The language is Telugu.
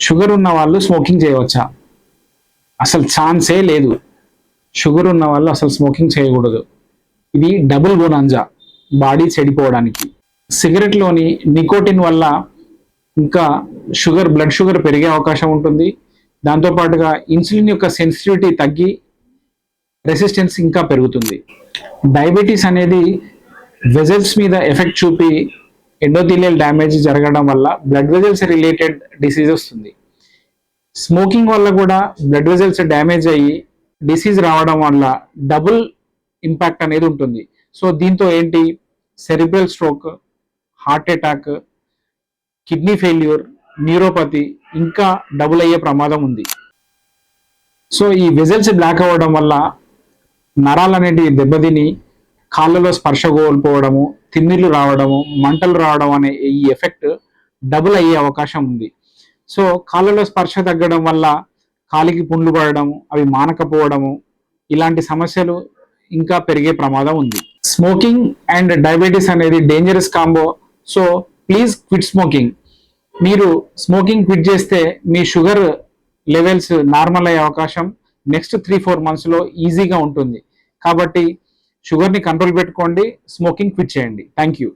షుగర్ ఉన్న వాళ్ళు స్మోకింగ్ చేయవచ్చా? అసలు ఛాన్సే లేదు. షుగర్ ఉన్న వాళ్ళు అసలు స్మోకింగ్ చేయకూడదు. ఇది డబుల్ బొనాంజా బాడీ చెడిపోవడానికి. సిగరెట్లోని నికోటిన్ వల్ల ఇంకా బ్లడ్ షుగర్ పెరిగే అవకాశం ఉంటుంది. దాంతోపాటుగా ఇన్సులిన్ యొక్క సెన్సిటివిటీ తగ్గి రెసిస్టెన్స్ ఇంకా పెరుగుతుంది. డయాబెటీస్ అనేది వెజల్స్ మీద ఎఫెక్ట్ చూపి ఎండోథీలియల్ డ్యామేజ్ జరగడం వల్ల బ్లడ్ వెజల్స్ రిలేటెడ్ డిసీజ్ వస్తుంది. స్మోకింగ్ వల్ల కూడా బ్లడ్ వెజల్స్ డ్యామేజ్ అయ్యి డిసీజ్ రావడం వల్ల డబుల్ ఇంపాక్ట్ అనేది ఉంటుంది. సో దీంతో ఏంటి, cerebral stroke, heart attack, kidney failure, neuropathy ఇంకా డబుల్ అయ్యే ప్రమాదం ఉంది. సో ఈ వెజల్స్ బ్లాక్ అవ్వడం వల్ల నరాలు అనేటివి దెబ్బతిని కాళ్ళలో స్పర్శ కోల్పోవడము, తిమ్మిర్లు రావడము, మంటలు రావడం అనే ఈ ఎఫెక్ట్ డబుల్ అయ్యే అవకాశం ఉంది. సో కాళ్ళలో స్పర్శ తగ్గడం వల్ల కాలికి పుండ్లు పడడము, అవి మానకపోవడము, ఇలాంటి సమస్యలు ఇంకా పెరిగే ప్రమాదం ఉంది. స్మోకింగ్ అండ్ డయాబెటీస్ అనేది dangerous combo. So please quit smoking. మీరు స్మోకింగ్ క్విట్ చేస్తే మీ షుగర్ లెవెల్స్ నార్మల్ అయ్యే అవకాశం నెక్స్ట్ 3-4 monthsలో ఈజీగా ఉంటుంది. కాబట్టి షుగర్ని కంట్రోల్ పెట్టుకోండి, స్మోకింగ్ క్విట్ చేయండి. Thank you.